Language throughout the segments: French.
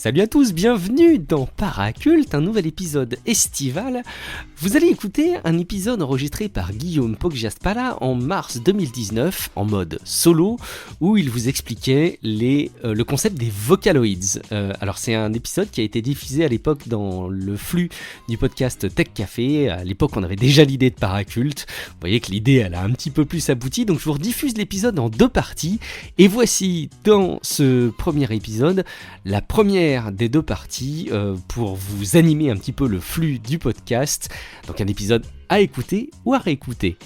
Salut à tous, bienvenue dans Paraculte, un nouvel épisode estival. Vous allez écouter un épisode enregistré par Guillaume Poggiaspala en mars 2019, en mode solo, où il vous expliquait le concept des Vocaloids. Alors c'est un épisode qui a été diffusé à l'époque dans le flux du podcast Tech Café. À l'époque on avait déjà l'idée de Paraculte. Vous voyez que l'idée elle a un petit peu plus abouti, donc je vous rediffuse l'épisode en deux parties. Et voici dans ce premier épisode la première des deux parties pour vous animer un petit peu le flux du podcast. Donc un épisode à écouter ou à réécouter.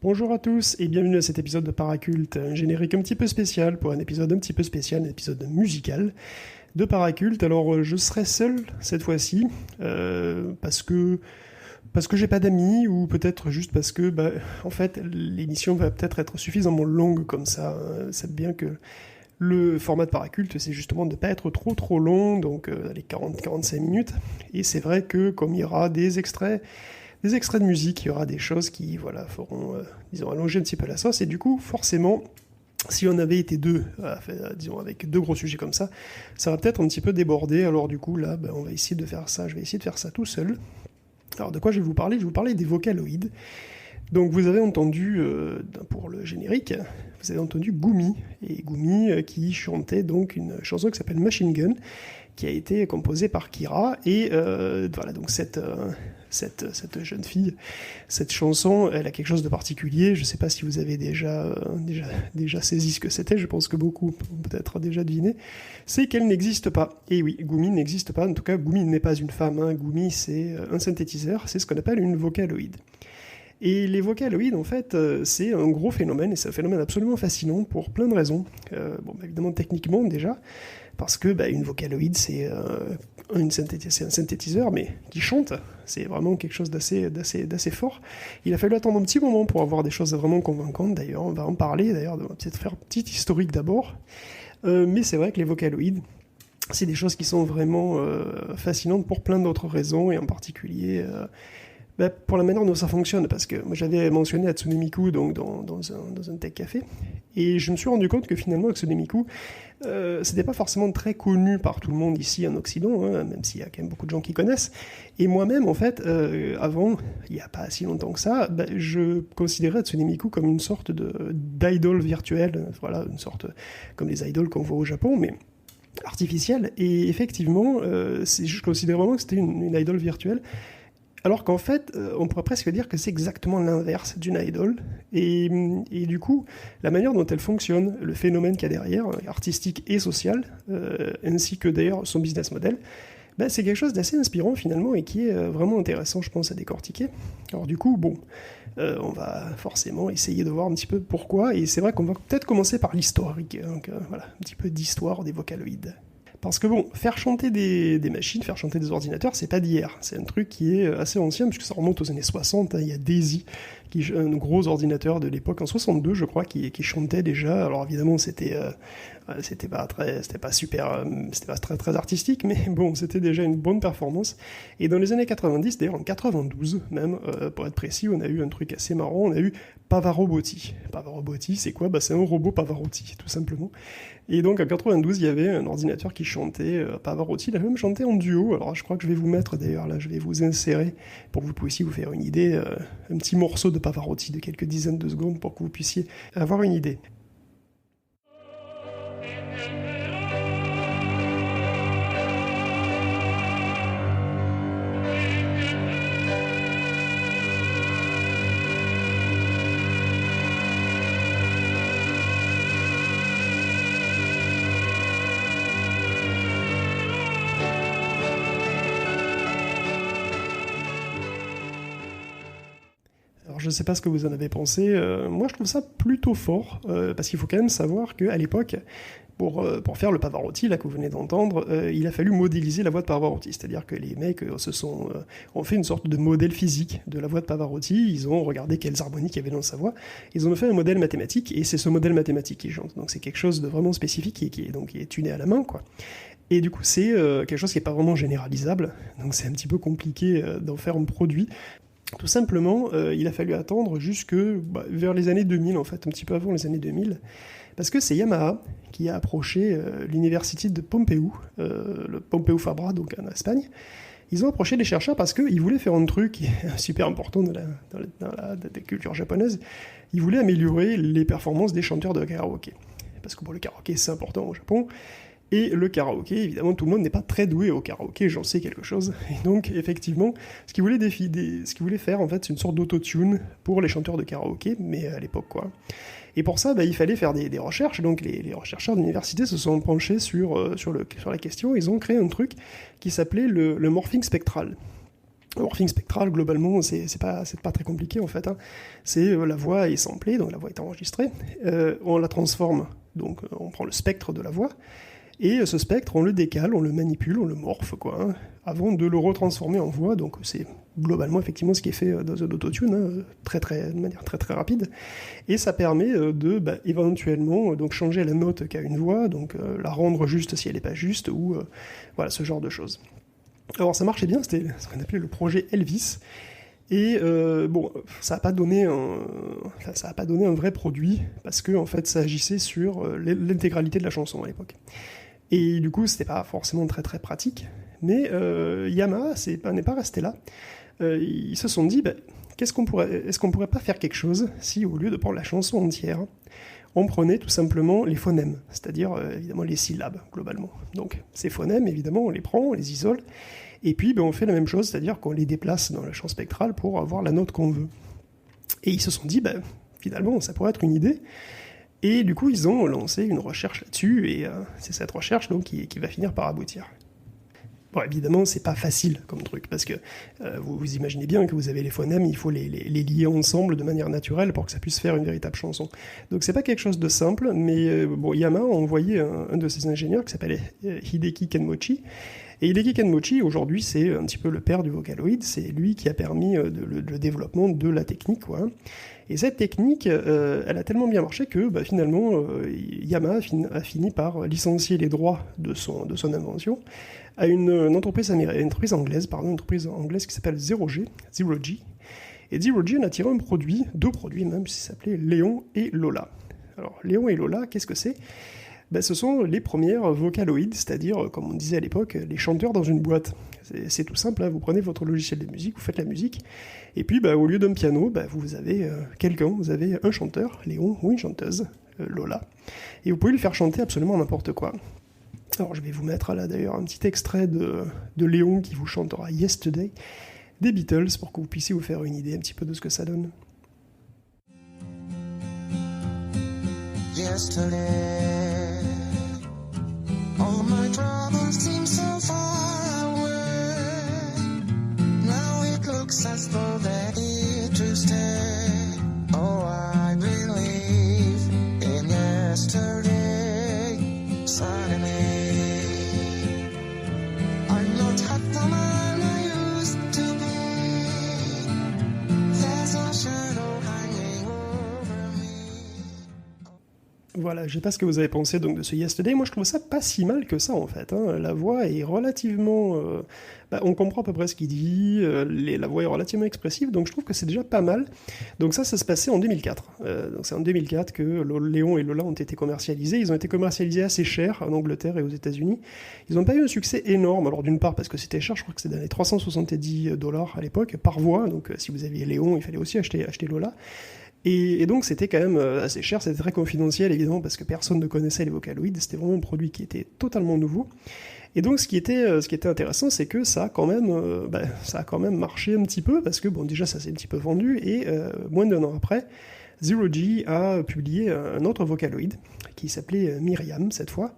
Bonjour à tous et bienvenue à cet épisode de Paraculte, un générique un petit peu spécial pour un épisode un petit peu spécial, un épisode musical de Paraculte. Alors je serai seul cette fois-ci parce que j'ai pas d'amis ou peut-être juste parce que en fait l'émission va peut-être être suffisamment longue comme ça. C'est bien que le format de Paraculte c'est justement de ne pas être trop long, donc les 40-45 minutes. Et c'est vrai que comme il y aura des extraits de musique, il y aura des choses qui feront, allonger un petit peu la sauce, et du coup, forcément, si on avait été deux, avec deux gros sujets comme ça va peut-être un petit peu déborder, alors du coup, là, on va essayer de faire ça, je vais essayer de faire ça tout seul. Alors, de quoi je vais vous parler ? Je vais vous parler des Vocaloids. Donc, vous avez entendu, pour le générique, vous avez entendu Gumi, et Gumi qui chantait donc une chanson qui s'appelle Machine Gun, qui a été composée par Kira, et donc cette jeune fille, cette chanson, elle a quelque chose de particulier. Je ne sais pas si vous avez déjà saisi ce que c'était, je pense que beaucoup ont peut-être déjà deviné, c'est qu'elle n'existe pas. Et oui, Gumi n'existe pas, en tout cas Gumi n'est pas une femme, hein. Gumi c'est un synthétiseur, c'est ce qu'on appelle une Vocaloid. Et les Vocaloids, en fait, c'est un gros phénomène, et c'est un phénomène absolument fascinant pour plein de raisons. Évidemment, techniquement, déjà, parce que une Vocaloid, c'est un synthétiseur, mais qui chante. C'est vraiment quelque chose d'assez fort. Il a fallu attendre un petit moment pour avoir des choses vraiment convaincantes, d'ailleurs. On va en parler, d'ailleurs, on va peut-être faire un petit historique d'abord. Mais c'est vrai que les Vocaloids, c'est des choses qui sont vraiment fascinantes pour plein d'autres raisons, et en particulier... pour la manière dont ça fonctionne, parce que moi j'avais mentionné Hatsune Miku donc dans un Tech Café, et je me suis rendu compte que finalement Hatsune Miku, c'était pas forcément très connu par tout le monde ici en Occident, hein, même s'il y a quand même beaucoup de gens qui connaissent. Et moi-même, en fait, avant, il n'y a pas si longtemps que ça, je considérais Hatsune Miku comme une sorte d'idole virtuelle, voilà, une sorte comme les idoles qu'on voit au Japon, mais artificielle. Et effectivement, je considérais vraiment que c'était une idole virtuelle. Alors qu'en fait, on pourrait presque dire que c'est exactement l'inverse d'une idol. Et du coup, la manière dont elle fonctionne, le phénomène qu'il y a derrière, artistique et social, ainsi que d'ailleurs son business model, c'est quelque chose d'assez inspirant finalement et qui est vraiment intéressant, je pense, à décortiquer. Alors du coup, on va forcément essayer de voir un petit peu pourquoi. Et c'est vrai qu'on va peut-être commencer par l'historique. Donc voilà, un petit peu d'histoire des Vocaloids. Parce que faire chanter des machines, faire chanter des ordinateurs, c'est pas d'hier. C'est un truc qui est assez ancien, puisque ça remonte aux années 60. Il y a Daisy, un gros ordinateur de l'époque, en 62, je crois, qui chantait déjà. Alors évidemment, c'était C'était pas très artistique, mais bon, c'était déjà une bonne performance. Et dans les années 90, d'ailleurs en 92 même, pour être précis, on a eu un truc assez marrant, on a eu Pavarotti. Pavarotti, c'est quoi ? C'est un robot Pavarotti, tout simplement. Et donc en 92, il y avait un ordinateur qui chantait Pavarotti, il a même chanté en duo. Alors je crois que je vais vous mettre d'ailleurs, là je vais vous insérer pour que vous puissiez vous faire une idée, un petit morceau de Pavarotti de quelques dizaines de secondes pour que vous puissiez avoir une idée. Alors je ne sais pas ce que vous en avez pensé, moi je trouve ça plutôt fort, parce qu'il faut quand même savoir qu'à l'époque, pour faire le Pavarotti là, que vous venez d'entendre, il a fallu modéliser la voix de Pavarotti, c'est-à-dire que les mecs ont fait une sorte de modèle physique de la voix de Pavarotti, ils ont regardé quelles harmonies il y avait dans sa voix, ils ont fait un modèle mathématique, et c'est ce modèle mathématique qui chante, donc c'est quelque chose de vraiment spécifique qui est tuné à la main, quoi. Et du coup, c'est quelque chose qui n'est pas vraiment généralisable, donc c'est un petit peu compliqué d'en faire un produit. Tout simplement, il a fallu attendre jusque vers les années 2000, en fait, un petit peu avant les années 2000, parce que c'est Yamaha qui a approché l'université de Pompeu, le Pompeu Fabra, donc en Espagne. Ils ont approché les chercheurs parce qu'ils voulaient faire un truc qui est super important dans la culture japonaise. Ils voulaient améliorer les performances des chanteurs de karaoké. Parce que le karaoké, c'est important au Japon. Et le karaoké, évidemment, tout le monde n'est pas très doué au karaoké, j'en sais quelque chose. Et donc, effectivement, ce qu'ils voulaient faire, en fait, c'est une sorte d'autotune pour les chanteurs de karaoké, mais à l'époque, quoi. Et pour ça, il fallait faire des recherches. Donc, les chercheurs de l'université se sont penchés sur la question. Ils ont créé un truc qui s'appelait le morphing spectral. Le morphing spectral, globalement, c'est pas très compliqué, en fait. C'est la voix est samplée, donc la voix est enregistrée. On la transforme, donc on prend le spectre de la voix. Et ce spectre, on le décale, on le manipule, on le morphe, quoi, avant de le retransformer en voix. Donc c'est globalement effectivement ce qui est fait dans un autotune, de manière très très rapide. Et ça permet de éventuellement donc changer la note qu'a une voix, donc la rendre juste si elle n'est pas juste, ou voilà, ce genre de choses. Alors ça marchait bien, c'était ce qu'on appelait le projet Elvis. Et ça n'a pas donné un vrai produit, parce que en fait ça agissait sur l'intégralité de la chanson à l'époque. Et du coup, c'était pas forcément très très pratique, mais Yamaha n'est pas resté là. Ils se sont dit, est-ce qu'on pourrait pas faire quelque chose si, au lieu de prendre la chanson entière, on prenait tout simplement les phonèmes, c'est-à-dire évidemment les syllabes, globalement. Donc ces phonèmes, évidemment, on les prend, on les isole, et puis on fait la même chose, c'est-à-dire qu'on les déplace dans le champ spectral pour avoir la note qu'on veut. Et ils se sont dit, finalement, ça pourrait être une idée. Et du coup, ils ont lancé une recherche là-dessus, et c'est cette recherche donc, qui va finir par aboutir. Bon, évidemment, c'est pas facile comme truc, parce que vous imaginez bien que vous avez les phonèmes, il faut les lier ensemble de manière naturelle pour que ça puisse faire une véritable chanson. Donc c'est pas quelque chose de simple, mais Yamaha a envoyé un de ses ingénieurs qui s'appelle Hideki Kenmochi. Et Hideki Kenmochi, aujourd'hui, c'est un petit peu le père du Vocaloid, c'est lui qui a permis le développement de la technique, quoi. Et cette technique, elle a tellement bien marché que finalement, Yamaha a fini par licencier les droits de son invention à une entreprise anglaise qui s'appelle Zero G. Et Zero G en a tiré deux produits même, qui s'appelaient Léon et Lola. Alors, Léon et Lola, qu'est-ce que c'est ? Ce sont les premières Vocaloids, c'est-à-dire, comme on disait à l'époque, les chanteurs dans une boîte. C'est tout simple, vous prenez votre logiciel de musique, vous faites la musique, et puis au lieu d'un piano, vous avez vous avez un chanteur, Léon, ou une chanteuse, Lola, et vous pouvez lui faire chanter absolument n'importe quoi. Alors je vais vous mettre là d'ailleurs un petit extrait de Léon qui vous chantera Yesterday des Beatles pour que vous puissiez vous faire une idée un petit peu de ce que ça donne. Yesterday, all my troubles seem so far away. Now it looks as though they're here to stay. Oh, I believe in yesterday. Suddenly, I'm not half the man I used to be. There's a shadow hanging over me. Voilà, je sais pas ce que vous avez pensé donc de ce Yesterday. Moi, je trouve ça pas si mal que ça en fait, hein. La voix est relativement, on comprend à peu près ce qu'il dit. La voix est relativement expressive, donc je trouve que c'est déjà pas mal. Donc ça se passait en 2004. Donc c'est en 2004 que Léon et Lola ont été commercialisés. Ils ont été commercialisés assez cher en Angleterre et aux États-Unis. Ils n'ont pas eu un succès énorme. Alors d'une part parce que c'était cher, je crois que c'était dans les $370 à l'époque par voix. Donc si vous aviez Léon, il fallait aussi acheter Lola. Et donc c'était quand même assez cher, c'était très confidentiel évidemment parce que personne ne connaissait les Vocaloid, c'était vraiment un produit qui était totalement nouveau. Et donc ce qui était intéressant, c'est que ça a quand même marché un petit peu parce que bon déjà ça s'est un petit peu vendu et moins d'un an après, Zero G a publié un autre Vocaloid qui s'appelait Myriam cette fois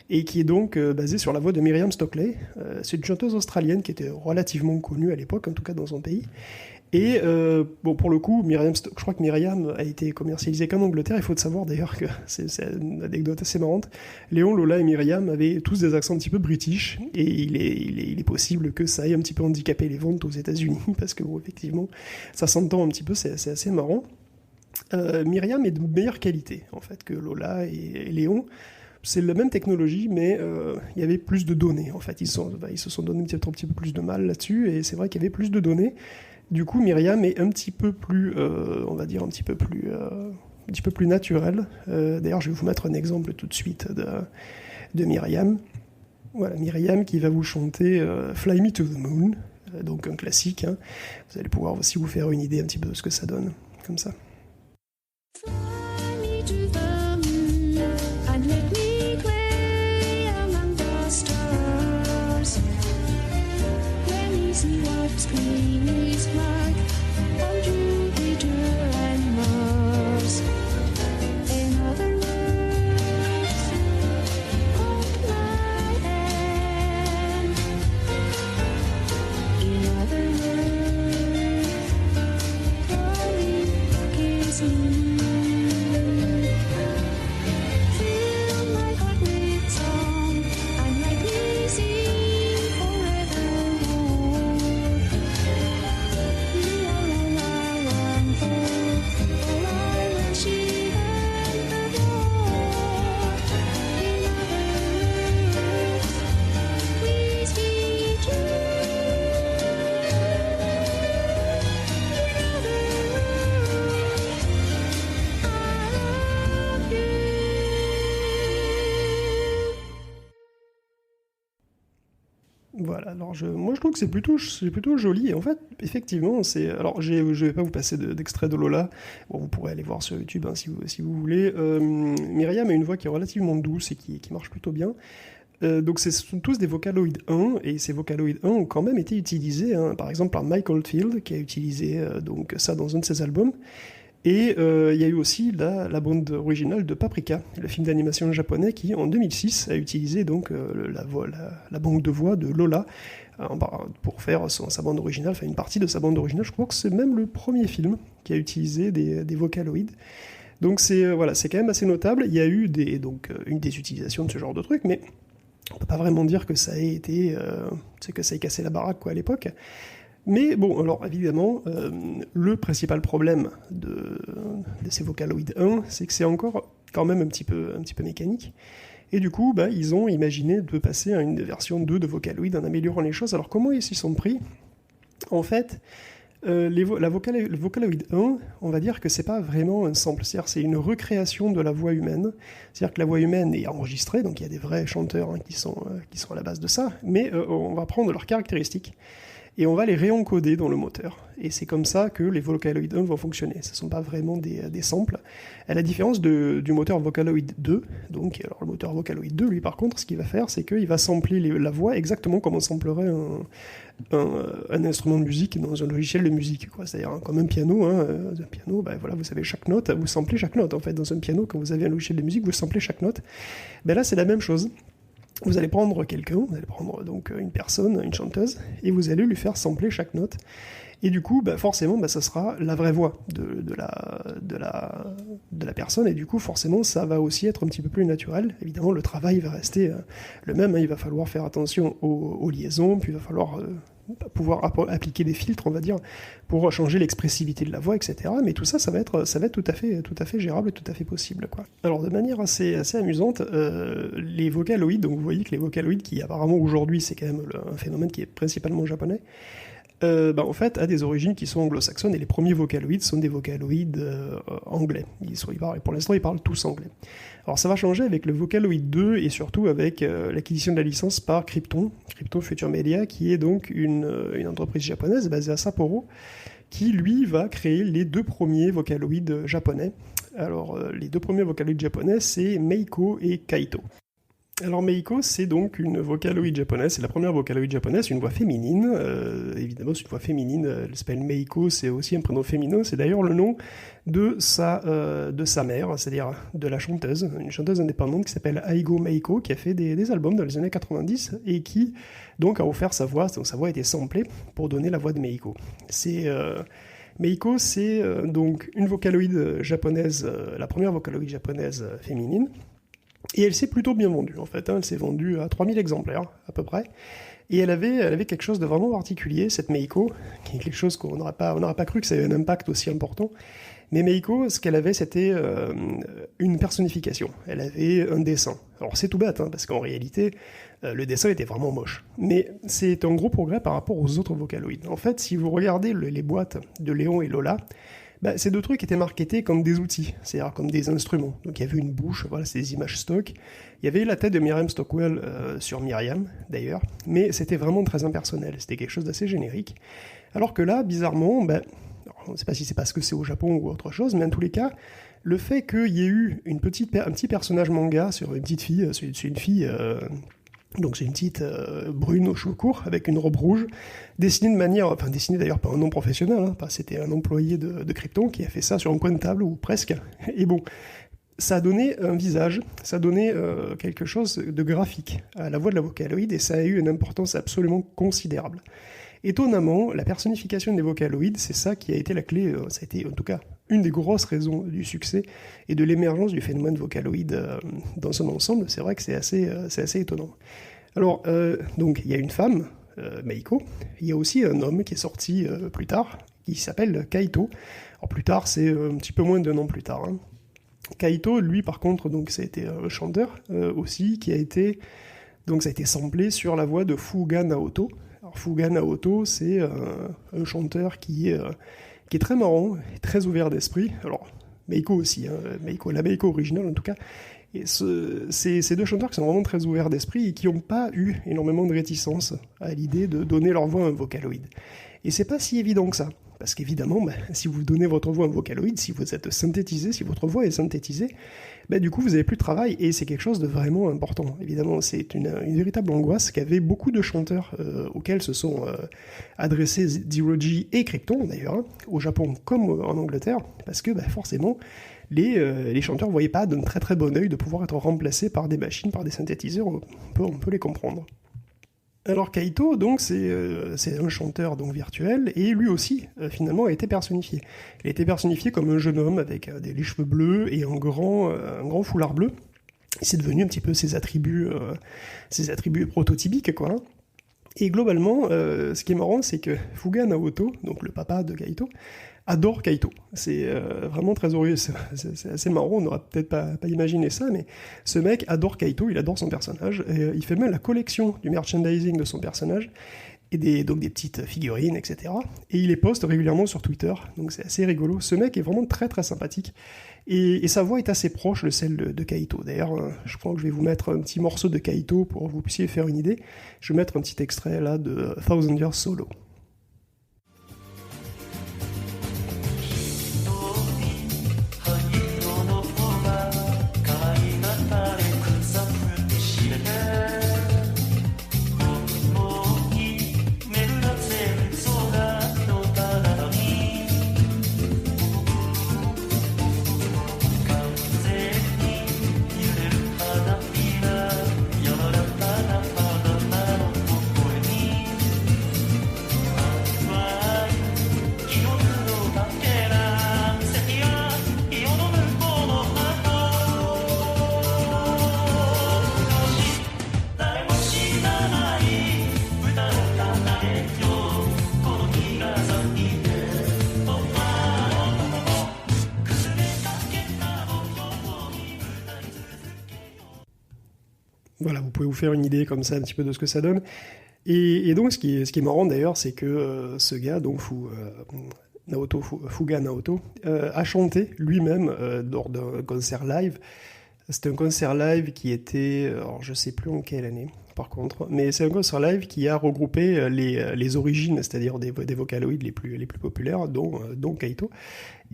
et qui est donc basé sur la voix de Miriam Stockley. C'est une chanteuse australienne qui était relativement connue à l'époque, en tout cas dans son pays. Et pour le coup, je crois que Myriam a été commercialisée qu'en Angleterre. Il faut savoir d'ailleurs que c'est une anecdote assez marrante. Léon, Lola et Myriam avaient tous des accents un petit peu british, et il est possible que ça ait un petit peu handicapé les ventes aux États-Unis, parce que bon, effectivement, ça s'entend un petit peu, c'est assez marrant. Myriam est de meilleure qualité en fait que Lola et Léon. C'est la même technologie, mais il y avait plus de données en fait. Ils se sont donné peut-être un petit peu plus de mal là-dessus, et c'est vrai qu'il y avait plus de données. Du coup, Myriam est un petit peu plus, on va dire un petit peu plus naturel. D'ailleurs, je vais vous mettre un exemple tout de suite de Myriam. Voilà, Myriam qui va vous chanter Fly Me to the Moon, donc un classique. Hein. Vous allez pouvoir aussi vous faire une idée un petit peu de ce que ça donne, comme ça. Fly me to the moon and let me play among the stars. Let me see what spring is like on Jupiter and Mars. In other words, hold my hand. In other words, darling, kiss me. Fill my heart with song and let me sing forevermore. You are all I want for, all I worship and adore. In other words, please be true. In other words, I love you. Voilà, alors moi je trouve que c'est plutôt joli, et en fait, effectivement, alors je vais pas vous passer d'extrait de Lola, bon, vous pourrez aller voir sur YouTube hein, si vous voulez. Myriam a une voix qui est relativement douce et qui marche plutôt bien. Donc ce sont tous des Vocaloid 1, et ces Vocaloid 1 ont quand même été utilisés, hein, par exemple par Mike Oldfield, qui a utilisé donc ça dans un de ses albums. Et il y a eu aussi la bande originale de Paprika, le film d'animation japonais qui, en 2006, a utilisé donc la banque de voix de Lola pour faire sa bande originale, enfin une partie de sa bande originale. Je crois que c'est même le premier film qui a utilisé des Vocaloids. Donc c'est quand même assez notable. Il y a eu une des utilisations de ce genre de truc, mais on peut pas vraiment dire que ça ait été, que ça ait cassé la baraque quoi à l'époque. Mais bon, alors évidemment, le principal problème de ces Vocaloid 1, c'est que c'est encore quand même un petit peu mécanique. Et du coup, ils ont imaginé de passer à une version 2 de Vocaloid en améliorant les choses. Alors comment ils s'y sont pris ? En fait, le Vocaloid 1, on va dire que c'est pas vraiment un sample, c'est-à-dire c'est une recréation de la voix humaine. C'est-à-dire que la voix humaine est enregistrée, donc il y a des vrais chanteurs hein, qui sont à la base de ça, mais on va prendre leurs caractéristiques et on va les réencoder dans le moteur. Et c'est comme ça que les Vocaloid 1 vont fonctionner. Ce ne sont pas vraiment des samples. À la différence du moteur Vocaloid 2, donc alors le moteur Vocaloid 2, lui par contre, ce qu'il va faire, c'est qu'il va sampler la voix exactement comme on samplerait un instrument de musique dans un logiciel de musique, quoi. C'est-à-dire comme un piano. Un piano, voilà, vous savez chaque note, vous samplez chaque note. En fait, dans un piano, quand vous avez un logiciel de musique, vous samplez chaque note. Là, c'est la même chose. Vous allez prendre donc une personne, une chanteuse, et vous allez lui faire sampler chaque note. Et du coup, forcément, ça sera la vraie voix de la personne, et du coup, forcément, ça va aussi être un petit peu plus naturel. Évidemment, le travail va rester le même, hein. Il va falloir faire attention aux liaisons, puis il va falloir pouvoir appliquer des filtres, on va dire, pour changer l'expressivité de la voix, etc. Mais tout ça, ça va être tout à fait gérable et tout à fait possible, quoi. Alors, de manière assez amusante, les vocaloïdes, donc vous voyez que les vocaloïdes, qui apparemment aujourd'hui, c'est quand même un phénomène qui est principalement japonais, en fait, a des origines qui sont anglo-saxonnes, et les premiers vocaloïdes sont des vocaloïdes anglais. Pour l'instant, ils parlent tous anglais. Alors ça va changer avec le Vocaloid 2 et surtout avec l'acquisition de la licence par Krypton Future Media, qui est donc une entreprise japonaise basée à Sapporo, qui lui va créer les 2 premiers vocaloïdes japonais. Alors les 2 premiers vocaloïdes japonais, c'est Meiko et Kaito. Alors Meiko, c'est donc une vocaloïde japonaise, c'est la première vocaloïde japonaise, une voix féminine, évidemment c'est une voix féminine, elle s'appelle Meiko, c'est aussi un prénom féminin, c'est d'ailleurs le nom de sa mère, c'est-à-dire de la chanteuse, une chanteuse indépendante qui s'appelle Aigo Meiko, qui a fait des albums dans les années 90 et qui donc a offert sa voix, donc sa voix a été samplée pour donner la voix de Meiko. Meiko, c'est donc une vocaloïde japonaise, la première vocaloïde japonaise féminine. Et elle s'est plutôt bien vendue, en fait. Elle s'est vendue à 3000 exemplaires, à peu près. Et elle avait quelque chose de vraiment particulier, cette Meiko, qui est quelque chose qu'on n'aurait pas cru que ça ait un impact aussi important. Mais Meiko, ce qu'elle avait, c'était une personnification. Elle avait un dessin. Alors c'est tout bête, parce qu'en réalité, le dessin était vraiment moche. Mais c'est un gros progrès par rapport aux autres vocaloïdes. En fait, si vous regardez les boîtes de Léon et Lola, ces 2 trucs étaient marketés comme des outils, c'est-à-dire comme des instruments. Donc il y avait une bouche, voilà, c'est des images stock. Il y avait la tête de Myriam Stockwell sur Myriam, d'ailleurs, mais c'était vraiment très impersonnel, c'était quelque chose d'assez générique. Alors que là, bizarrement, on ne sait pas si c'est parce que c'est au Japon ou autre chose, mais en tous les cas, le fait qu'il y ait eu un petit personnage manga sur une petite fille, c'est une fille... Donc c'est une petite brune aux cheveux courts, avec une robe rouge, dessinée d'ailleurs par un non professionnel, c'était un employé de Krypton qui a fait ça sur un coin de table, ou presque, et bon, ça a donné un visage, ça a donné quelque chose de graphique à la voix de la vocaloïde, et ça a eu une importance absolument considérable. Étonnamment, la personnification des vocaloïdes, c'est ça qui a été la clé, ça a été en tout cas une des grosses raisons du succès et de l'émergence du phénomène vocaloïde dans son ensemble. C'est vrai que c'est assez étonnant. Alors, donc, il y a une femme, Meiko, il y a aussi un homme qui est sorti plus tard, qui s'appelle Kaito. Alors plus tard, c'est un petit peu moins d'un an plus tard. Kaito, lui, par contre, donc, ça a été un chanteur aussi, qui a été... Donc ça a été samplé sur la voix de Fuga Naoto. Alors Fuga Naoto, c'est un chanteur qui est très marrant, très ouvert d'esprit. Alors Meiko aussi, la Meiko originale en tout cas. Et ces 2 chanteurs qui sont vraiment très ouverts d'esprit et qui n'ont pas eu énormément de réticence à l'idée de donner leur voix à un vocaloïde. Et c'est pas si évident que ça. Parce qu'évidemment, si vous donnez votre voix à un vocaloïde, si vous êtes synthétisé, si votre voix est synthétisée, du coup vous n'avez plus de travail, et c'est quelque chose de vraiment important. Évidemment, c'est une véritable angoisse qu'avaient beaucoup de chanteurs auxquels se sont adressés Zero G et Krypton, d'ailleurs, au Japon comme en Angleterre, parce que forcément, les chanteurs ne voyaient pas d'un très très bon œil de pouvoir être remplacés par des machines, par des synthétiseurs, on peut les comprendre. Alors Kaito, donc, c'est un chanteur donc virtuel, et lui aussi, finalement, a été personnifié. Il a été personnifié comme un jeune homme avec les cheveux bleus et un grand foulard bleu. C'est devenu un petit peu ses attributs prototypiques, quoi. Et globalement, ce qui est marrant, c'est que Fuga Naoto, donc le papa de Kaito, adore Kaito. C'est vraiment très heureux, c'est assez marrant, on n'aurait peut-être pas imaginé ça, mais ce mec adore Kaito, il adore son personnage, et il fait même la collection du merchandising de son personnage, et donc des petites figurines, etc. Et il les poste régulièrement sur Twitter, donc c'est assez rigolo. Ce mec est vraiment très très sympathique, et sa voix est assez proche de celle de Kaito. D'ailleurs, je crois que je vais vous mettre un petit morceau de Kaito pour que vous puissiez faire une idée. Je vais mettre un petit extrait là de Thousand Years Solo. Voilà, vous pouvez vous faire une idée comme ça un petit peu de ce que ça donne. Et donc, ce qui est marrant d'ailleurs, c'est que ce gars, donc Fuga Naoto, a chanté lui-même lors d'un concert live. C'était un concert live qui était, alors je sais plus en quelle année, par contre, mais c'est un concert live qui a regroupé les origines, c'est-à-dire des Vocaloid les plus populaires, dont Kaito.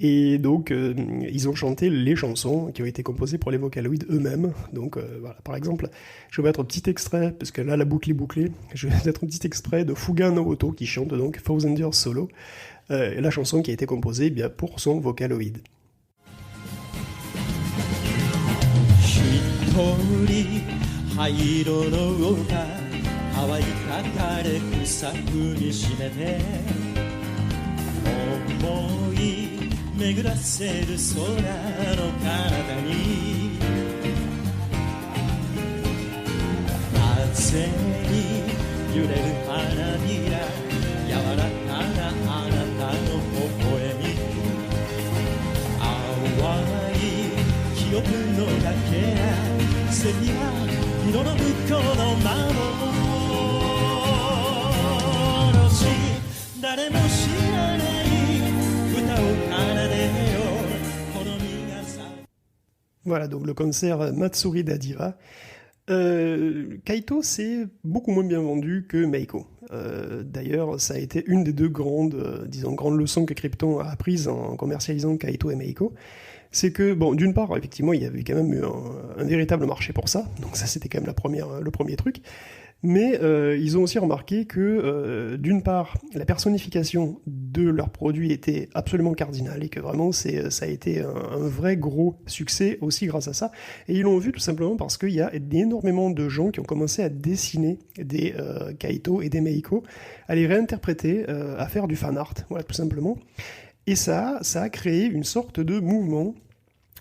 Et donc, ils ont chanté les chansons qui ont été composées pour les Vocaloid eux-mêmes. Donc, voilà, par exemple, je vais mettre un petit extrait, parce que là, la boucle est bouclée. Je vais mettre un petit extrait de Fuga Naoto qui chante donc Thousand Years Solo, la chanson qui a été composée eh bien, pour son Vocaloid. 一人灰色の丘乾いた枯れ草踏みしめて思い巡らせる空の彼方に風に揺れる花びら柔らかなあなたの微笑み淡い記憶のかけらセピア色の向こうの幻誰も知らない歌を奏でよ好みがさ Voilà, donc le concert Matsuri d'Adiva. Kaito, c'est beaucoup moins bien vendu que Meiko. D'ailleurs, ça a été une des deux grandes leçons que Crypton a apprises en commercialisant Kaito et Meiko. C'est que, bon, d'une part, effectivement, il y avait quand même eu un véritable marché pour ça, donc ça c'était quand même le premier truc, mais ils ont aussi remarqué que, d'une part, la personnification de leurs produits était absolument cardinale, et que vraiment ça a été un vrai gros succès aussi grâce à ça, et ils l'ont vu tout simplement parce qu'il y a énormément de gens qui ont commencé à dessiner des Kaito et des Meiko, à les réinterpréter, à faire du fan art, voilà, tout simplement. Et ça a créé une sorte de mouvement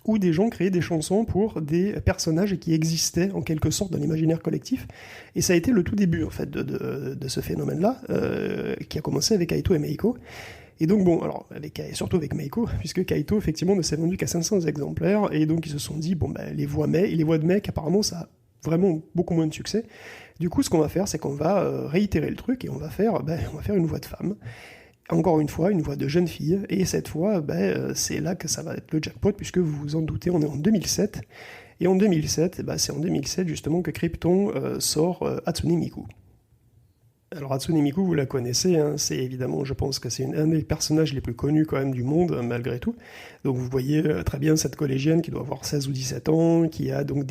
où des gens créaient des chansons pour des personnages qui existaient en quelque sorte dans l'imaginaire collectif. Et ça a été le tout début en fait de ce phénomène-là, qui a commencé avec Kaito et Meiko. Et donc bon, alors surtout avec Meiko, puisque Kaito effectivement ne s'est vendu qu'à 500 exemplaires, et donc ils se sont dit bon ben les voix de mecs apparemment ça a vraiment beaucoup moins de succès. Du coup ce qu'on va faire c'est qu'on va réitérer le truc et on va faire une voix de femme. Encore une fois, une voix de jeune fille, et cette fois, c'est là que ça va être le jackpot, puisque vous vous en doutez, on est en 2007, et en 2007, c'est en 2007 justement que Crypton sort Hatsune Miku. Alors Hatsune Miku, vous la connaissez, hein, c'est évidemment, je pense que c'est un des personnages les plus connus quand même du monde, malgré tout. Donc vous voyez très bien cette collégienne qui doit avoir 16 ou 17 ans, qui a donc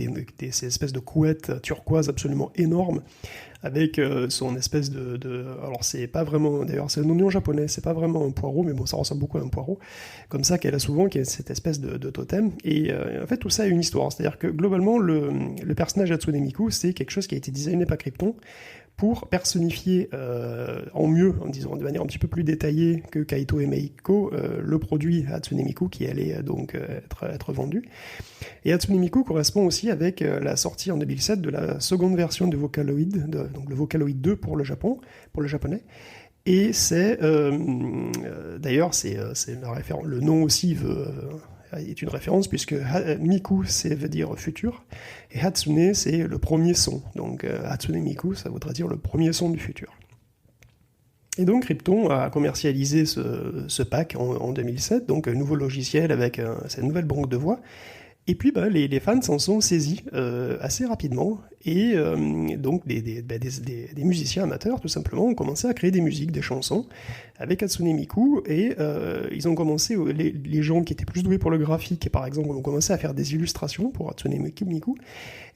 ces espèces de couettes turquoises absolument énormes, avec son espèce alors c'est pas vraiment, d'ailleurs c'est un oignon japonais, c'est pas vraiment un poireau, mais bon ça ressemble beaucoup à un poireau, comme ça qu'elle a souvent, qui est cette espèce de totem, et en fait tout ça a une histoire, c'est-à-dire que globalement le personnage Hatsune Miku c'est quelque chose qui a été designé par Crypton, pour personnifier en mieux, en disant de manière un petit peu plus détaillée que Kaito et Meiko, le produit Hatsune Miku qui allait donc être vendu. Et Hatsune Miku correspond aussi avec la sortie en 2007 de la seconde version de Vocaloid, donc le Vocaloid 2 pour le japonais. Et c'est d'ailleurs le nom aussi est une référence, puisque Miku, veut dire futur, et Hatsune, c'est le premier son. Donc Hatsune Miku, ça voudrait dire le premier son du futur. Et donc Crypton a commercialisé ce pack en 2007, donc un nouveau logiciel avec cette nouvelle banque de voix. Et puis les fans s'en sont saisis assez rapidement, et donc des musiciens amateurs tout simplement ont commencé à créer des musiques, des chansons avec Hatsune Miku, et ils ont commencé, les gens qui étaient plus doués pour le graphique par exemple ont commencé à faire des illustrations pour Hatsune Miku,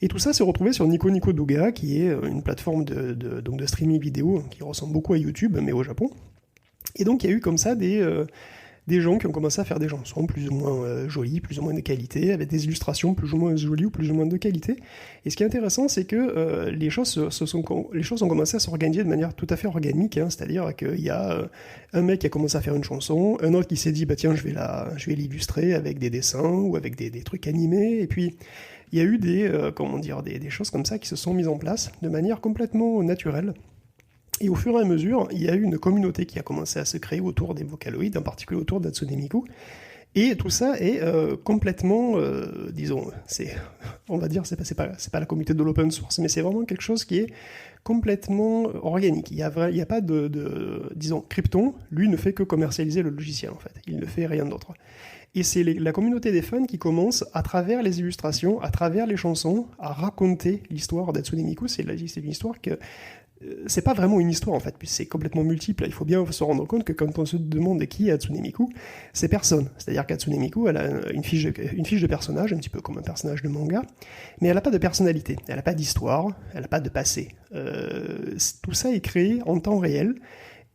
et tout ça s'est retrouvé sur Nico Nico Douga, qui est une plateforme de streaming vidéo qui ressemble beaucoup à YouTube mais au Japon. Et donc il y a eu comme ça des gens qui ont commencé à faire des chansons plus ou moins jolies, plus ou moins de qualité, avec des illustrations plus ou moins jolies ou plus ou moins de qualité. Et ce qui est intéressant, c'est que les choses ont commencé à s'organiser de manière tout à fait organique, hein, c'est-à-dire qu'il y a un mec qui a commencé à faire une chanson, un autre qui s'est dit tiens, je vais l'illustrer avec des dessins ou avec des trucs animés, et puis il y a eu des choses comme ça qui se sont mises en place de manière complètement naturelle. Et au fur et à mesure, il y a eu une communauté qui a commencé à se créer autour des Vocaloid, en particulier autour d'Hatsune Miku. Et tout ça est complètement, disons, on va dire, c'est pas la communauté de l'open source, mais c'est vraiment quelque chose qui est complètement organique. Il y a pas disons, Krypton, lui, ne fait que commercialiser le logiciel, en fait. Il ne fait rien d'autre. Et c'est la communauté des fans qui commence, à travers les illustrations, à travers les chansons, à raconter l'histoire d'Hatsune Miku. C'est une histoire que... c'est pas vraiment une histoire en fait, puis c'est complètement multiple. Il faut bien se rendre compte que quand on se demande qui est Hatsune Miku, c'est personne. C'est-à-dire qu'Hatsune Miku, elle a une fiche de personnage, un petit peu comme un personnage de manga, mais elle n'a pas de personnalité, elle n'a pas d'histoire, elle n'a pas de passé. Tout ça est créé en temps réel,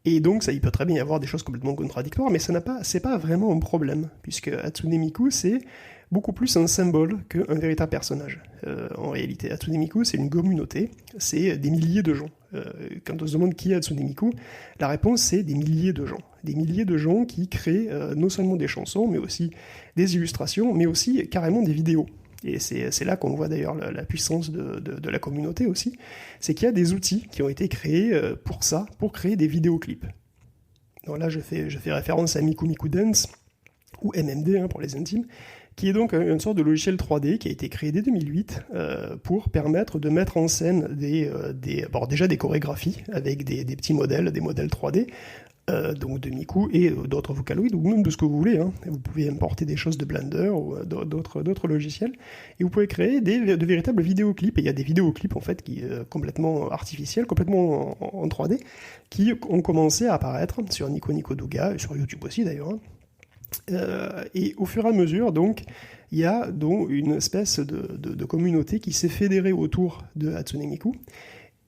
et donc ça, il peut très bien y avoir des choses complètement contradictoires, mais c'est pas vraiment un problème, puisque Hatsune Miku, c'est beaucoup plus un symbole qu'un véritable personnage. En réalité, Hatsune Miku, c'est une communauté, c'est des milliers de gens. Quand on se demande qui est Hatsune Miku, la réponse c'est des milliers de gens. Des milliers de gens qui créent non seulement des chansons, mais aussi des illustrations, mais aussi carrément des vidéos. Et c'est là qu'on voit d'ailleurs la puissance de la communauté aussi, c'est qu'il y a des outils qui ont été créés pour ça, pour créer des vidéoclips. Donc là, je fais référence à Miku Miku Dance, ou MMD pour les intimes, qui est donc une sorte de logiciel 3D qui a été créé dès 2008 pour permettre de mettre en scène déjà des chorégraphies avec des petits modèles, des modèles 3D, donc de Miku et d'autres Vocaloid, ou même de ce que vous voulez. Vous pouvez importer des choses de Blender ou d'autres logiciels, et vous pouvez créer de véritables vidéoclips. Et il y a des vidéoclips en fait qui complètement artificiels, complètement en 3D, qui ont commencé à apparaître sur Nico Nico Douga, et sur YouTube aussi d'ailleurs. Et au fur et à mesure, donc, il y a donc une espèce de communauté qui s'est fédérée autour de Hatsune Miku,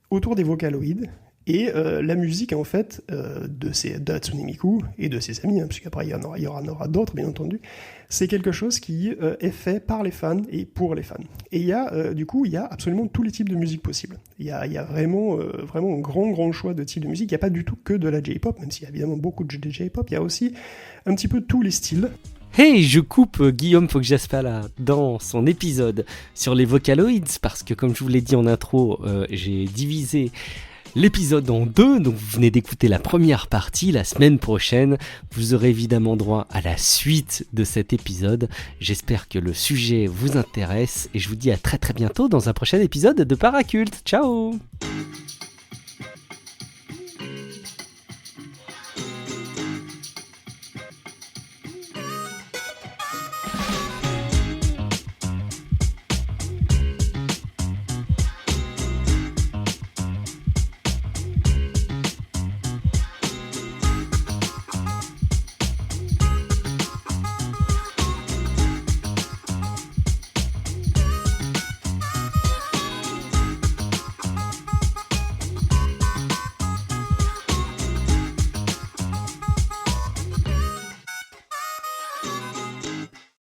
autour des Vocaloid, et la musique en fait de Hatsune Miku et de ses amis, puisqu'après il y en aura d'autres bien entendu, c'est quelque chose qui est fait par les fans et pour les fans. Et il y a absolument tous les types de musique possibles. Il y a vraiment un grand choix de types de musique. Il n'y a pas du tout que de la J-pop, même s'il y a évidemment beaucoup de J-pop, il y a aussi un petit peu tous les styles. Hey, je coupe Guillaume Poggiaspala dans son épisode sur les Vocaloids, parce que comme je vous l'ai dit en intro, j'ai divisé l'épisode en deux, donc vous venez d'écouter la première partie. La semaine prochaine, vous aurez évidemment droit à la suite de cet épisode. J'espère que le sujet vous intéresse et je vous dis à très bientôt dans un prochain épisode de Paraculte. Ciao!